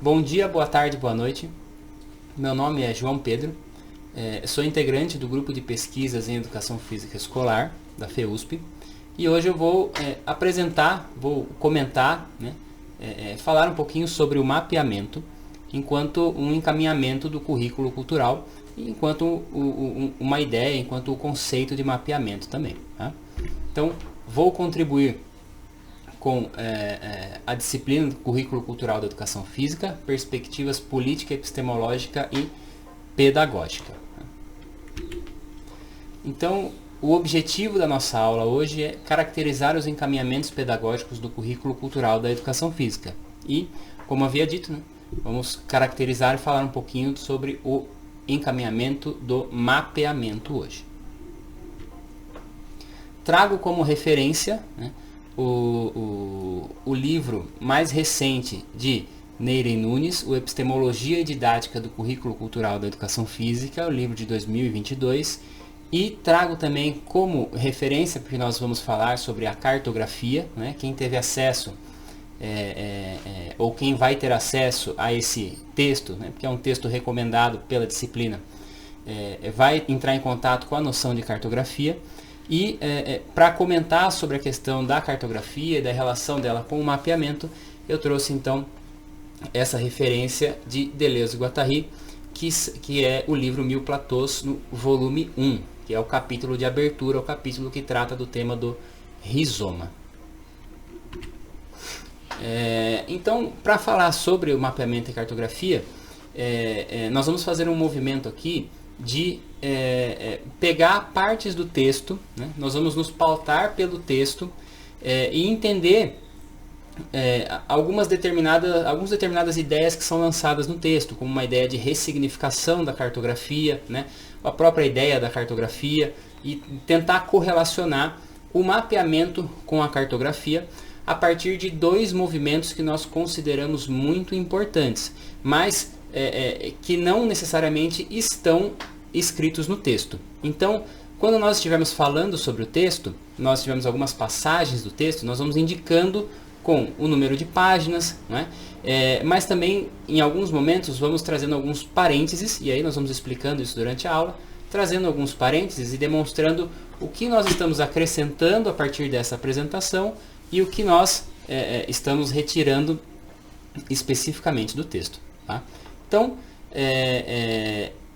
Bom dia, boa tarde, boa noite. Meu nome é João Pedro, sou integrante do grupo de pesquisas em educação física escolar da FEUSP e hoje eu vou vou comentar, falar um pouquinho sobre o mapeamento enquanto um encaminhamento do currículo cultural e enquanto uma ideia, enquanto o conceito de mapeamento também. Tá? Então, vou contribuir com a disciplina do currículo cultural da educação física, perspectivas política, epistemológica e pedagógica. Então, o objetivo da nossa aula hoje é caracterizar os encaminhamentos pedagógicos do currículo cultural da educação física. E, como havia dito, vamos caracterizar e falar um pouquinho sobre o encaminhamento do mapeamento hoje. Trago como referência o livro mais recente de Neire Nunes, o Epistemologia e Didática do Currículo Cultural da Educação Física, o livro de 2022, e trago também como referência, porque nós vamos falar sobre a cartografia, quem teve acesso ou quem vai ter acesso a esse texto, porque é um texto recomendado pela disciplina, vai entrar em contato com a noção de cartografia. E para comentar sobre a questão da cartografia e da relação dela com o mapeamento, eu trouxe então essa referência de Deleuze e Guattari, que é o livro Mil Platôs, no volume 1, que é o capítulo de abertura, o capítulo que trata do tema do rizoma. Então, para falar sobre o mapeamento e cartografia, nós vamos fazer um movimento aqui de pegar partes do texto, nós vamos nos pautar pelo texto e entender algumas determinadas ideias que são lançadas no texto, como uma ideia de ressignificação da cartografia, a própria ideia da cartografia, e tentar correlacionar o mapeamento com a cartografia a partir de dois movimentos que nós consideramos muito importantes, mas que não necessariamente estão escritos no texto. Então, quando nós estivermos falando sobre o texto, nós tivermos algumas passagens do texto, nós vamos indicando com o número de páginas, mas também em alguns momentos vamos trazendo alguns parênteses, e aí nós vamos explicando isso durante a aula, trazendo alguns parênteses e demonstrando o que nós estamos acrescentando a partir dessa apresentação e o que nós estamos retirando especificamente do texto. Tá? Então,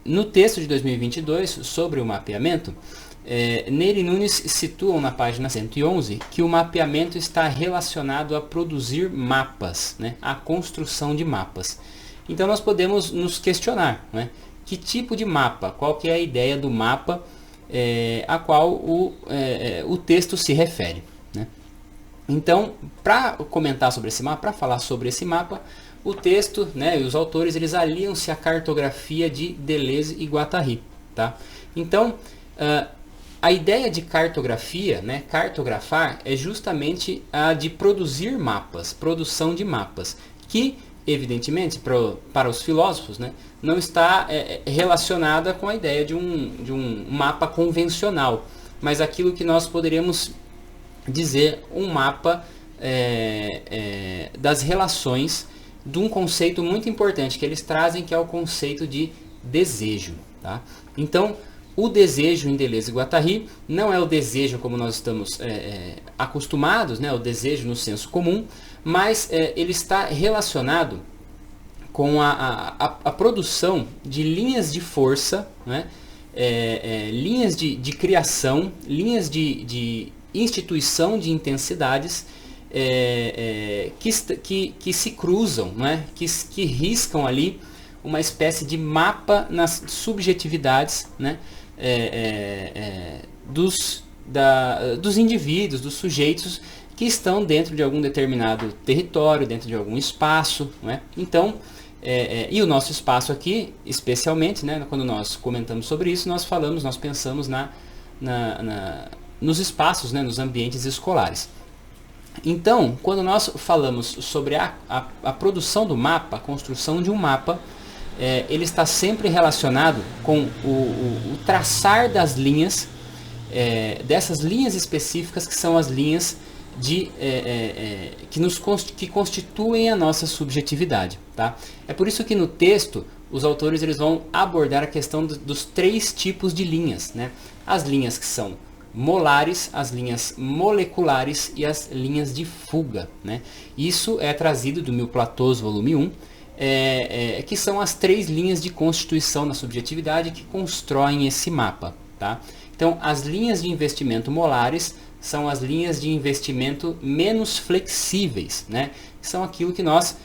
no texto de 2022, sobre o mapeamento, Neire Nunes situam na página 111 que o mapeamento está relacionado a produzir mapas, a construção de mapas. Então nós podemos nos questionar, que tipo de mapa, qual que é a ideia do mapa a qual o texto se refere. Então, para comentar sobre esse mapa, para falar sobre esse mapa, o texto e os autores eles aliam-se à cartografia de Deleuze e Guattari. Tá? Então, a ideia de cartografia, cartografar, é justamente a de produzir mapas, produção de mapas, que, evidentemente, para os filósofos, não está relacionada com a ideia de um mapa convencional, mas aquilo que nós poderíamos dizer um mapa das relações de um conceito muito importante que eles trazem, que é o conceito de desejo. Tá? Então, o desejo em Deleuze e Guattari não é o desejo como nós estamos acostumados, o desejo no senso comum, mas ele está relacionado com a produção de linhas de força, linhas de criação, linhas de instituição de intensidades que se cruzam, que riscam ali uma espécie de mapa nas subjetividades dos indivíduos, dos sujeitos que estão dentro de algum determinado território, dentro de algum espaço. Então, e o nosso espaço aqui, especialmente, quando nós comentamos sobre isso, nós pensamos nos espaços, nos ambientes escolares. Então, quando nós falamos sobre a produção do mapa, a construção de um mapa, ele está sempre relacionado com o traçar das linhas, dessas linhas específicas que são as linhas que constituem a nossa subjetividade. Tá? É por isso que no texto os autores eles vão abordar a questão dos 3 tipos de linhas. Né? As linhas que são molares, as linhas moleculares e as linhas de fuga. Né? Isso é trazido do Mil Platôs, volume 1, que são as 3 linhas de constituição da subjetividade que constroem esse mapa. Tá? Então, as linhas de investimento molares são as linhas de investimento menos flexíveis, né? São aquilo que nós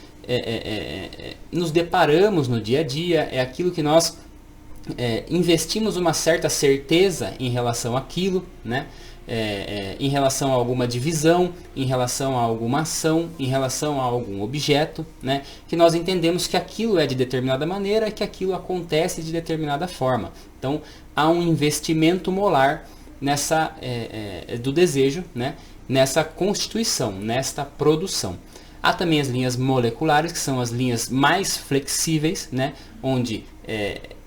nos deparamos no dia a dia, é aquilo que nós investimos uma certa certeza em relação àquilo, né? Em relação a alguma divisão, em relação a alguma ação, em relação a algum objeto, né? Que nós entendemos que aquilo é de determinada maneira, que aquilo acontece de determinada forma. Então, há um investimento molar do desejo, né? Nessa constituição, nesta produção. Há também as linhas moleculares, que são as linhas mais flexíveis, né? Onde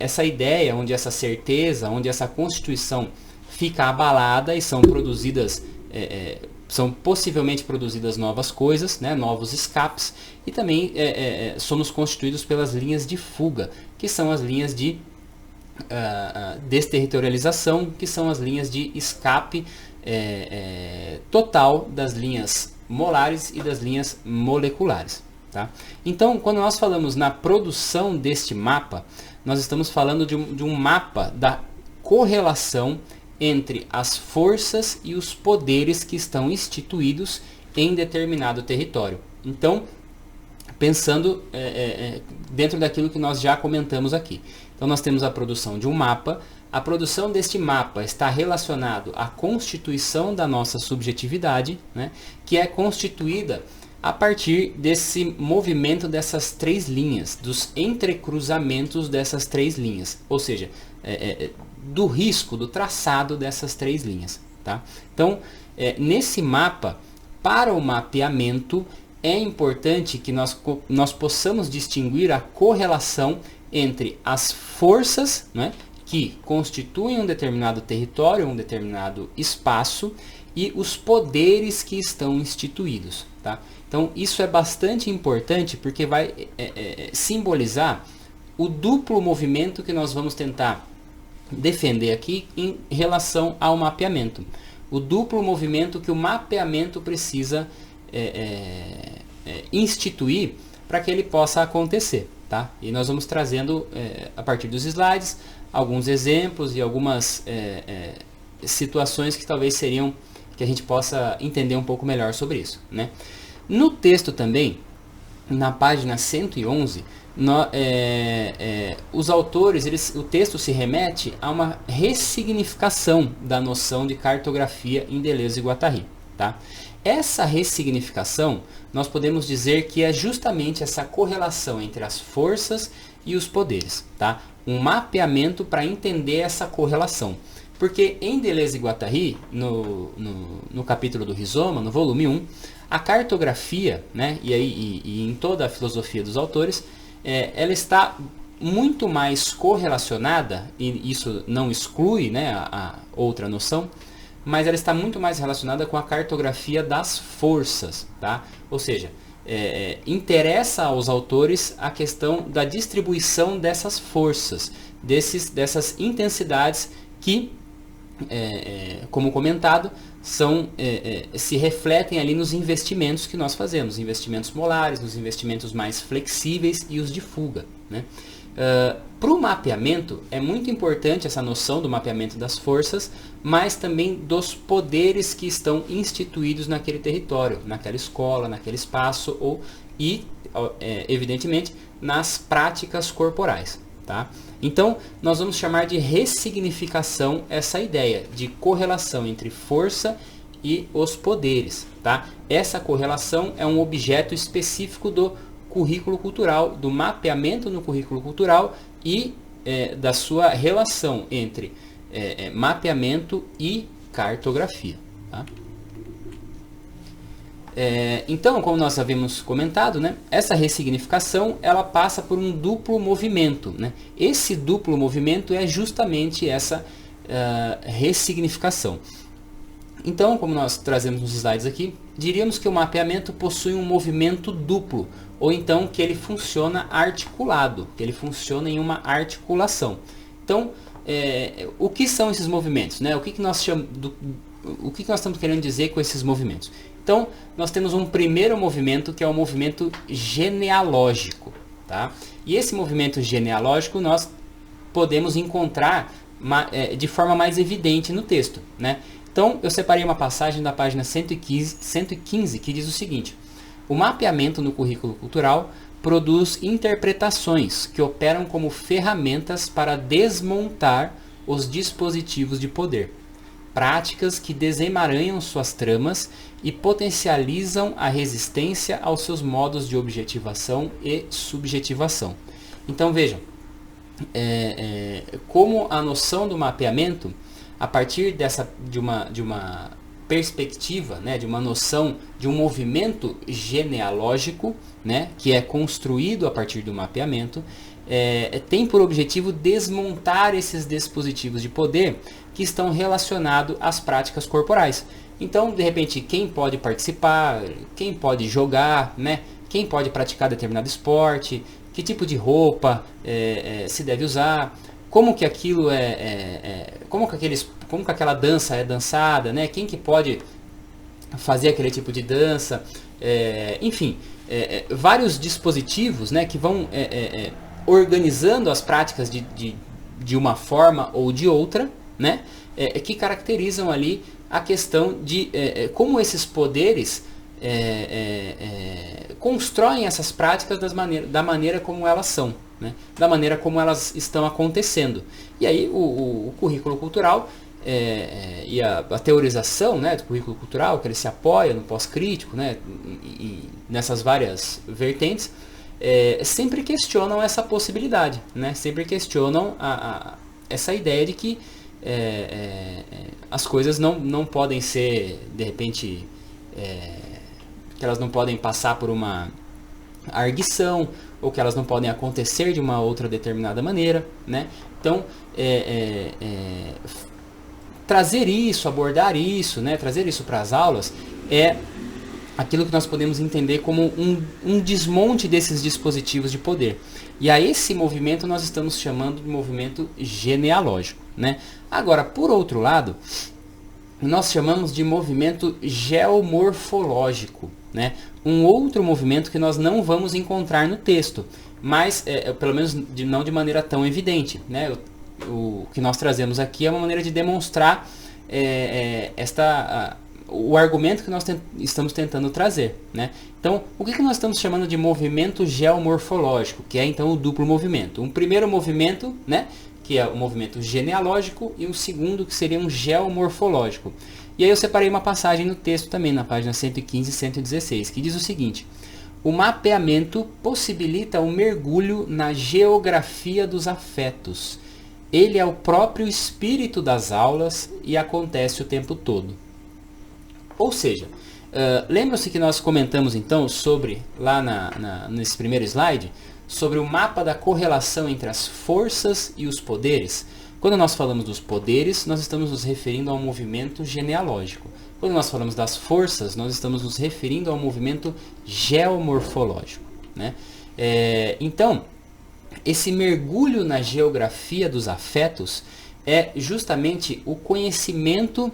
essa ideia, onde essa certeza, onde essa constituição fica abalada e são produzidas, são possivelmente produzidas novas coisas, né? Novos escapes, e também somos constituídos pelas linhas de fuga, que são as linhas de desterritorialização, que são as linhas de escape total das linhas molares e das linhas moleculares. Tá? Então, quando nós falamos na produção deste mapa, nós estamos falando de um mapa da correlação entre as forças e os poderes que estão instituídos em determinado território. Então, pensando dentro daquilo que nós já comentamos aqui. Então, nós temos a produção de um mapa. A produção deste mapa está relacionado à constituição da nossa subjetividade, né, que é constituída a partir desse movimento dessas 3 linhas, dos entrecruzamentos dessas 3 linhas, ou seja, do risco, do traçado dessas 3 linhas. Tá? Então, nesse mapa, para o mapeamento, é importante que nós possamos distinguir a correlação entre as forças, né, que constituem um determinado território, um determinado espaço, e os poderes que estão instituídos. Tá? Então, isso é bastante importante porque vai simbolizar o duplo movimento que nós vamos tentar defender aqui em relação ao mapeamento. O duplo movimento que o mapeamento precisa instituir para que ele possa acontecer. Tá? E nós vamos trazendo, a partir dos slides, alguns exemplos e algumas situações que talvez seriam que a gente possa entender um pouco melhor sobre isso. Né? No texto também, na página 111, os autores, o texto se remete a uma ressignificação da noção de cartografia em Deleuze e Guattari. Tá? Essa ressignificação, nós podemos dizer que é justamente essa correlação entre as forças e os poderes. Tá? Um mapeamento para entender essa correlação. Porque em Deleuze e Guattari, no capítulo do Rizoma, no volume 1, a cartografia, né, e em toda a filosofia dos autores, ela está muito mais correlacionada, e isso não exclui, né, a outra noção, mas ela está muito mais relacionada com a cartografia das forças. Tá? Ou seja, interessa aos autores a questão da distribuição dessas forças, dessas intensidades que, como comentado, se refletem ali nos investimentos que nós fazemos, investimentos molares, nos investimentos mais flexíveis e os de fuga. Né? Para o mapeamento, é muito importante essa noção do mapeamento das forças, mas também dos poderes que estão instituídos naquele território, naquela escola, naquele espaço, evidentemente, nas práticas corporais. Tá? Então, nós vamos chamar de ressignificação essa ideia de correlação entre força e os poderes. Tá? Essa correlação é um objeto específico do currículo cultural, do mapeamento no currículo cultural e da sua relação entre mapeamento e cartografia. Tá? Então, como nós havíamos comentado, né, essa ressignificação ela passa por um duplo movimento. Né? Esse duplo movimento é justamente essa ressignificação. Então, como nós trazemos nos slides aqui, diríamos que o mapeamento possui um movimento duplo, ou então que ele funciona articulado, que ele funciona em uma articulação. Então, o que são esses movimentos, né? O que nós estamos querendo dizer com esses movimentos? Então, nós temos um primeiro movimento, que é o movimento genealógico, tá? E esse movimento genealógico nós podemos encontrar de forma mais evidente no texto, né? Então, eu separei uma passagem da página 115 que diz o seguinte: o mapeamento no currículo cultural produz interpretações que operam como ferramentas para desmontar os dispositivos de poder, práticas que desemaranham suas tramas e potencializam a resistência aos seus modos de objetivação e subjetivação. Então vejam, como a noção do mapeamento, a partir de uma perspectiva, né, de uma noção de um movimento genealógico, né, que é construído a partir do mapeamento, tem por objetivo desmontar esses dispositivos de poder que estão relacionados às práticas corporais. Então, de repente, quem pode participar, quem pode jogar, né, quem pode praticar determinado esporte, que tipo de roupa se deve usar, como que aquilo como que aquela dança é dançada, né? Quem que pode fazer aquele tipo de dança, enfim, vários dispositivos, né, que vão organizando as práticas de uma forma ou de outra, né, que caracterizam ali a questão de como esses poderes constroem essas práticas da maneira como elas são, né, da maneira como elas estão acontecendo. E aí o currículo cultural e a teorização, né, do currículo cultural, que ele se apoia no pós-crítico, né, e nessas várias vertentes, sempre questionam essa possibilidade, né, sempre questionam essa ideia de que as coisas não podem ser, de repente, que elas não podem passar por uma arguição, ou que elas não podem acontecer de uma outra determinada maneira, né? Então, trazer isso, abordar isso, né? Trazer isso para as aulas é aquilo que nós podemos entender como um desmonte desses dispositivos de poder. E a esse movimento nós estamos chamando de movimento genealógico, né? Agora, por outro lado, nós chamamos de movimento geomorfológico, né? Um outro movimento que nós não vamos encontrar no texto, mas pelo menos não de maneira tão evidente, né? O que nós trazemos aqui é uma maneira de demonstrar o argumento que nós estamos tentando trazer, né? Então, o que nós estamos chamando de movimento geomorfológico, que é então o duplo movimento? Um primeiro movimento, né, que é o movimento genealógico, e um segundo que seria um geomorfológico. E aí eu separei uma passagem no texto também, na página 115 e 116, que diz o seguinte: o mapeamento possibilita o mergulho na geografia dos afetos. Ele é o próprio espírito das aulas e acontece o tempo todo. Ou seja, lembra-se que nós comentamos então sobre, lá nesse primeiro slide, sobre o mapa da correlação entre as forças e os poderes? Quando nós falamos dos poderes, nós estamos nos referindo ao movimento genealógico. Quando nós falamos das forças, nós estamos nos referindo ao movimento geomorfológico, né? Então, esse mergulho na geografia dos afetos é justamente o conhecimento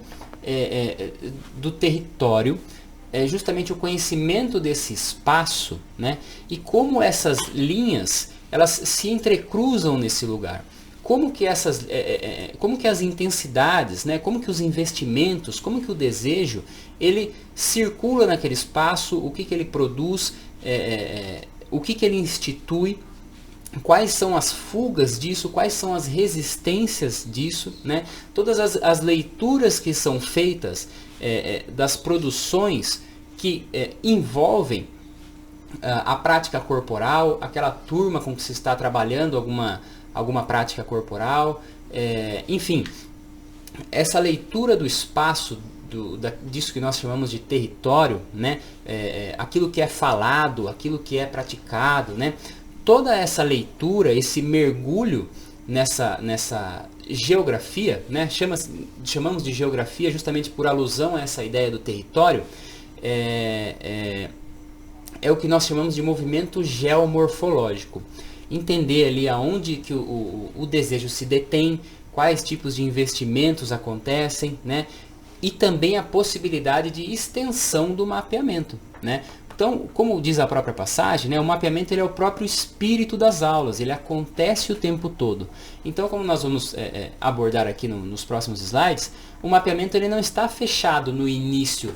do território, é justamente o conhecimento desse espaço, né? E como essas linhas elas se entrecruzam nesse lugar. Como que as intensidades, né? Como que os investimentos, como que o desejo, ele circula naquele espaço, o que ele produz, o que ele institui, quais são as fugas disso, quais são as resistências disso, né? Todas as leituras que são feitas das produções que envolvem a prática corporal, aquela turma com que se está trabalhando alguma prática corporal, enfim, essa leitura do espaço, disso que nós chamamos de território, né? Aquilo que é falado, aquilo que é praticado, né? Toda essa leitura, esse mergulho nessa geografia, né? Chamamos de geografia justamente por alusão a essa ideia do território. é o que nós chamamos de movimento geomorfológico. Entender ali aonde que o desejo se detém, quais tipos de investimentos acontecem, né? E também a possibilidade de extensão do mapeamento, né? Então, como diz a própria passagem, né, o mapeamento ele é o próprio espírito das aulas, ele acontece o tempo todo. Então, como nós vamos abordar aqui nos próximos slides, o mapeamento ele não está fechado no início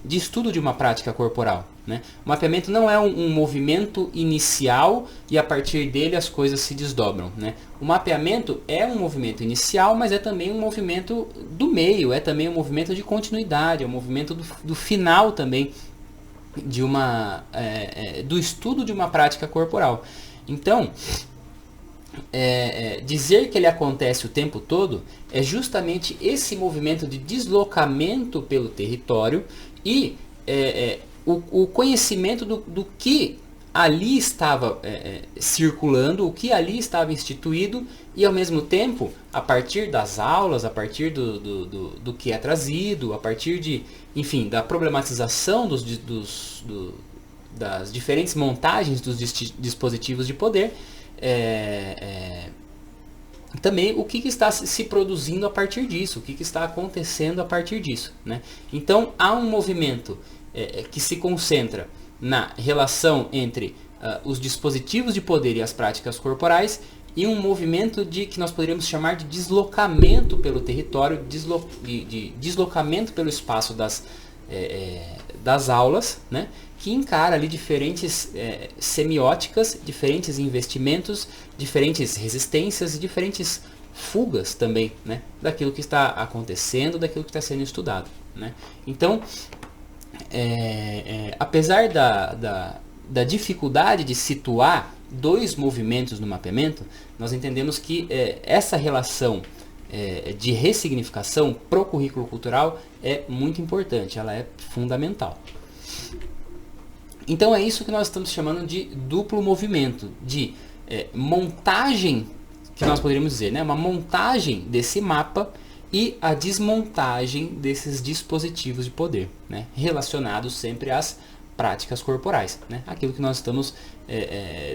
de estudo de uma prática corporal, né? O mapeamento não é um movimento inicial e a partir dele as coisas se desdobram, né? O mapeamento é um movimento inicial, mas é também um movimento do meio, é também um movimento de continuidade, é um movimento do final também do estudo de uma prática corporal. Então, dizer que ele acontece o tempo todo é justamente esse movimento de deslocamento pelo território e o conhecimento do que ali estava circulando, o que ali estava instituído e ao mesmo tempo, a partir das aulas, a partir do que é trazido, a partir da problematização das diferentes montagens dos dispositivos de poder, também o que está se produzindo a partir disso, o que está acontecendo a partir disso, né? Então há um movimento que se concentra na relação entre os dispositivos de poder e as práticas corporais e um movimento que nós poderíamos chamar de deslocamento pelo território, de deslocamento pelo espaço das aulas, né? Que encara ali diferentes semióticas, diferentes investimentos, diferentes resistências e diferentes fugas também, né? Daquilo que está acontecendo, daquilo que está sendo estudado, né? Então, apesar da dificuldade de situar dois movimentos no mapeamento, nós entendemos que essa relação de ressignificação pro currículo cultural é muito importante, ela é fundamental. Então é isso que nós estamos chamando de duplo movimento, de montagem, que nós poderíamos dizer, né? Uma montagem desse mapa e a desmontagem desses dispositivos de poder, né? Relacionados sempre às práticas corporais, né? Aquilo que nós estamos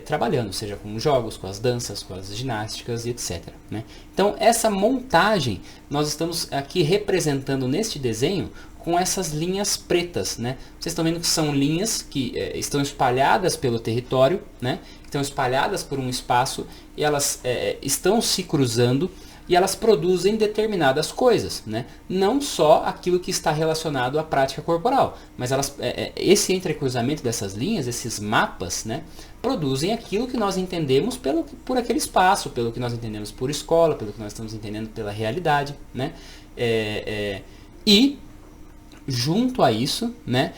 trabalhando, seja com jogos, com as danças, com as ginásticas e etc, né? Então essa montagem nós estamos aqui representando neste desenho com essas linhas pretas, né? Vocês estão vendo que são linhas que estão espalhadas pelo território, né? Estão espalhadas por um espaço e elas estão se cruzando e elas produzem determinadas coisas, né? Não só aquilo que está relacionado à prática corporal, mas esse entrecruzamento dessas linhas, esses mapas, né, produzem aquilo que nós entendemos por aquele espaço, pelo que nós entendemos por escola, pelo que nós estamos entendendo pela realidade, né? E junto a isso, né,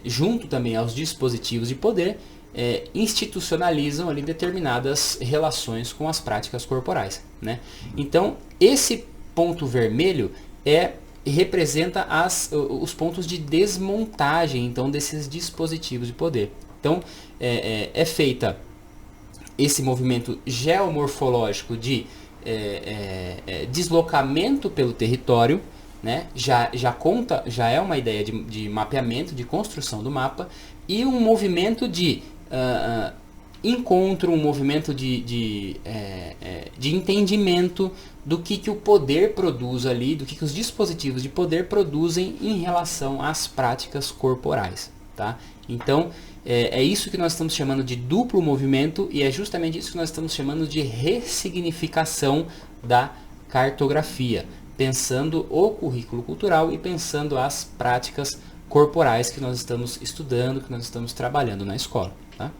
junto também aos dispositivos de poder, institucionalizam ali determinadas relações com as práticas corporais, né? Então esse ponto vermelho representa os pontos de desmontagem então desses dispositivos de poder. Então feita esse movimento geomorfológico de deslocamento pelo território, né? Já é uma ideia de mapeamento, de construção do mapa, e um movimento de encontro, um movimento de entendimento do que o poder produz ali, do que os dispositivos de poder produzem em relação às práticas corporais, tá? Então é isso que nós estamos chamando de duplo movimento e é justamente isso que nós estamos chamando de ressignificação da cartografia, pensando o currículo cultural e pensando as práticas corporais que nós estamos estudando, que nós estamos trabalhando na escola, tá?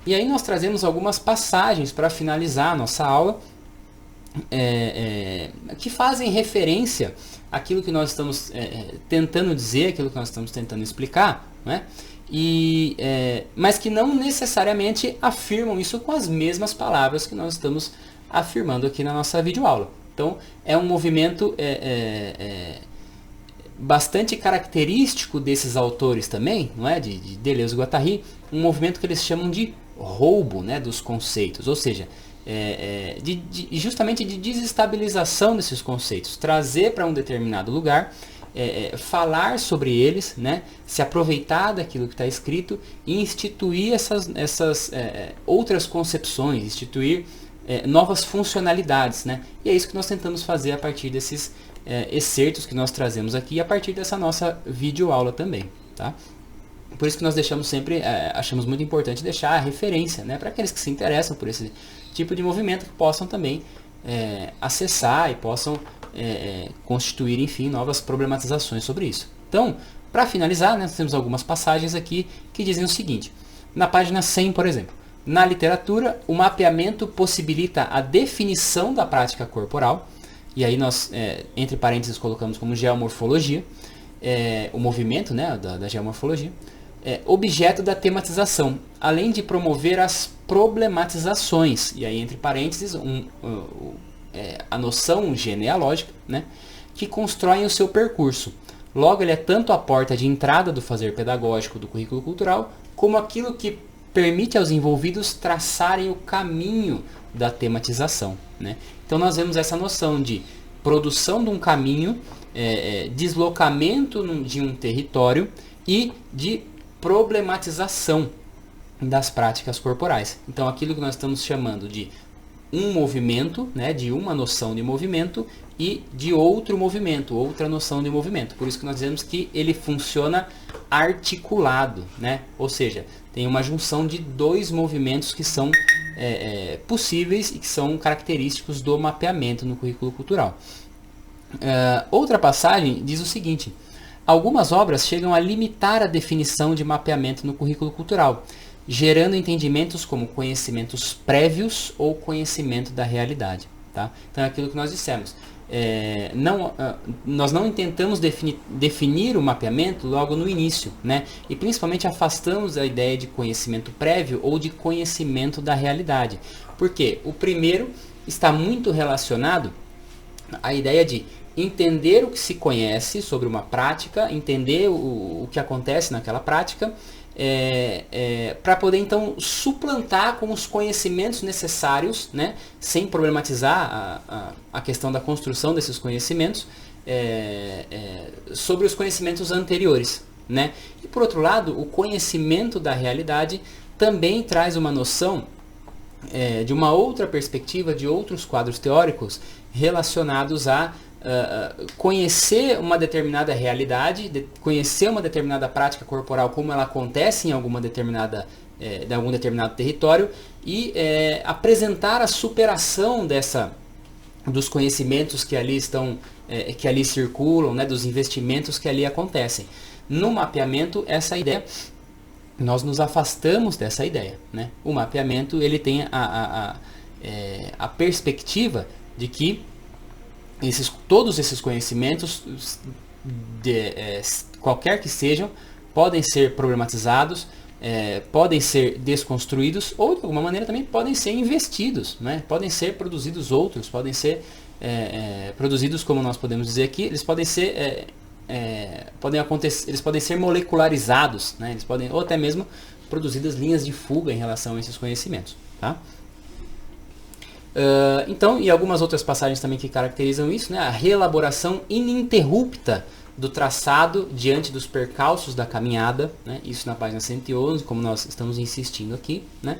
E aí nós trazemos algumas passagens para finalizar a nossa aula, que fazem referência àquilo que nós estamos tentando dizer, aquilo que nós estamos tentando explicar, né? Mas que não necessariamente afirmam isso com as mesmas palavras que nós estamos afirmando aqui na nossa videoaula. Então é um movimento bastante característico desses autores também, não é? De Deleuze e Guattari, um movimento que eles chamam de roubo, né, dos conceitos, ou seja, justamente de desestabilização desses conceitos, trazer para um determinado lugar, falar sobre eles, né, se aproveitar daquilo que está escrito e instituir essas outras concepções, instituir novas funcionalidades, né? E é isso que nós tentamos fazer a partir desses excertos que nós trazemos aqui, a partir dessa nossa videoaula também, tá? Por isso que nós deixamos sempre, achamos muito importante deixar a referência, né, para aqueles que se interessam por esse tipo de movimento, que possam também acessar e possam constituir, enfim, novas problematizações sobre isso. Então, para finalizar, né, nós temos algumas passagens aqui que dizem o seguinte. Na página 100, por exemplo, na literatura, o mapeamento possibilita a definição da prática corporal, e aí nós, entre parênteses, colocamos como geomorfologia, o movimento, né, da geomorfologia, objeto da tematização, além de promover as problematizações, e aí entre parênteses a noção genealógica, né, que constroem o seu percurso. Logo, ele é tanto a porta de entrada do fazer pedagógico do currículo cultural, como aquilo que permite aos envolvidos traçarem o caminho da tematização, né? Então nós vemos essa noção de produção de um caminho, deslocamento de um território e de problematização das práticas corporais. Então aquilo que nós estamos chamando de um movimento, né, de uma noção de movimento e de outro movimento, outra noção de movimento. Por isso que nós dizemos que ele funciona articulado, né? Ou seja, tem uma junção de dois movimentos que são possíveis e que são característicos do mapeamento no currículo cultural. Outra passagem diz o seguinte: algumas obras chegam a limitar a definição de mapeamento no currículo cultural, gerando entendimentos como conhecimentos prévios ou conhecimento da realidade. Tá? Então é aquilo que nós dissemos. Nós não tentamos definir o mapeamento logo no início, né? E principalmente afastamos a ideia de conhecimento prévio ou de conhecimento da realidade. Porque o primeiro está muito relacionado à ideia de entender o que se conhece sobre uma prática, entender o que acontece naquela prática, para poder então suplantar com os conhecimentos necessários, né, sem problematizar a questão da construção desses conhecimentos, sobre os conhecimentos anteriores, né? E por outro lado, o conhecimento da realidade também traz uma noção de uma outra perspectiva, de outros quadros teóricos relacionados a conhecer uma determinada realidade, conhecer uma determinada prática corporal, como ela acontece em algum determinado território, e apresentar a superação dos conhecimentos que ali estão, que ali circulam, né, dos investimentos que ali acontecem. No mapeamento, essa ideia, nós nos afastamos dessa ideia, né? O mapeamento, ele tem a perspectiva de que todos esses conhecimentos, qualquer que sejam, podem ser problematizados, podem ser desconstruídos, ou de alguma maneira também podem ser investidos, né? Podem ser produzidos outros, podem ser produzidos, como nós podemos dizer aqui, eles podem ser eles podem ser molecularizados, né? Eles podem, ou até mesmo produzidas linhas de fuga em relação a esses conhecimentos, tá? Então, e algumas outras passagens também que caracterizam isso, né? A reelaboração ininterrupta do traçado diante dos percalços da caminhada, né? Isso na página 111, como nós estamos insistindo aqui, né?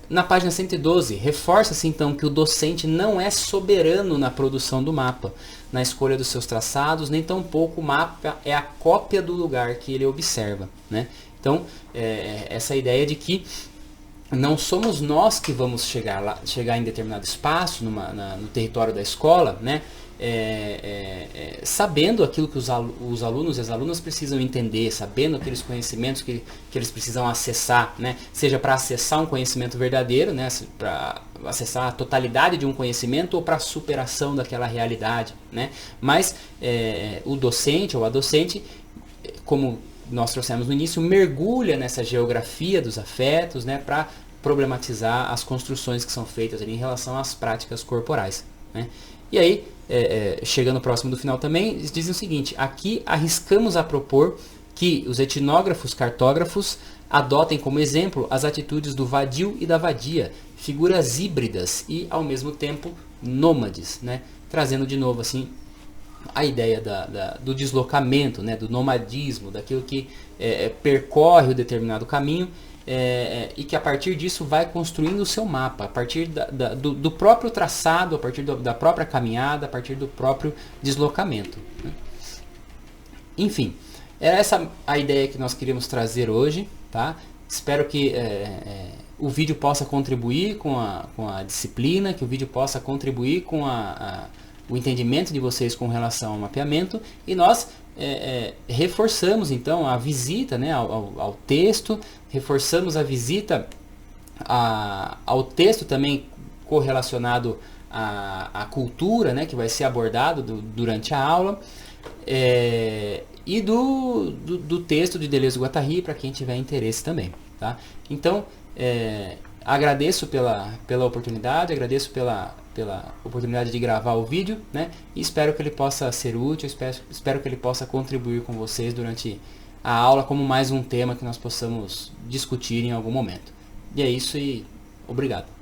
Na página 112, reforça-se então que o docente não é soberano na produção do mapa, na escolha dos seus traçados, nem tampouco o mapa é a cópia do lugar que ele observa, né? Então, essa ideia de que não somos nós que vamos chegar em determinado espaço, no território da escola, né? Sabendo aquilo que os alunos e as alunas precisam entender, sabendo aqueles conhecimentos que eles precisam acessar, né? Seja para acessar um conhecimento verdadeiro, né? Para acessar a totalidade de um conhecimento, ou para a superação daquela realidade, né? Mas o docente ou a docente, como nós trouxemos no início, mergulha nessa geografia dos afetos, né, para problematizar as construções que são feitas ali em relação às práticas corporais, né? E aí, chegando próximo do final também, eles dizem o seguinte: aqui arriscamos a propor que os etnógrafos cartógrafos adotem como exemplo as atitudes do vadio e da vadia, figuras híbridas e ao mesmo tempo nômades, né? Trazendo de novo assim a ideia do deslocamento, né? Do nomadismo, daquilo que percorre o determinado caminho e que a partir disso vai construindo o seu mapa, a partir do próprio traçado, a partir da própria caminhada, a partir do próprio deslocamento, né? Enfim, era essa a ideia que nós queríamos trazer hoje, tá? Espero que o vídeo possa contribuir com a disciplina, que o vídeo possa contribuir com o entendimento de vocês com relação ao mapeamento, e nós reforçamos então a visita, né, ao texto, reforçamos a visita ao texto também correlacionado à cultura, né, que vai ser abordado durante a aula, e do texto de Deleuze e Guattari, para quem tiver interesse também, tá? Então, agradeço pela oportunidade, agradeço pela oportunidade de gravar o vídeo, né? E espero que ele possa ser útil, espero que ele possa contribuir com vocês durante a aula como mais um tema que nós possamos discutir em algum momento. E é isso, e obrigado.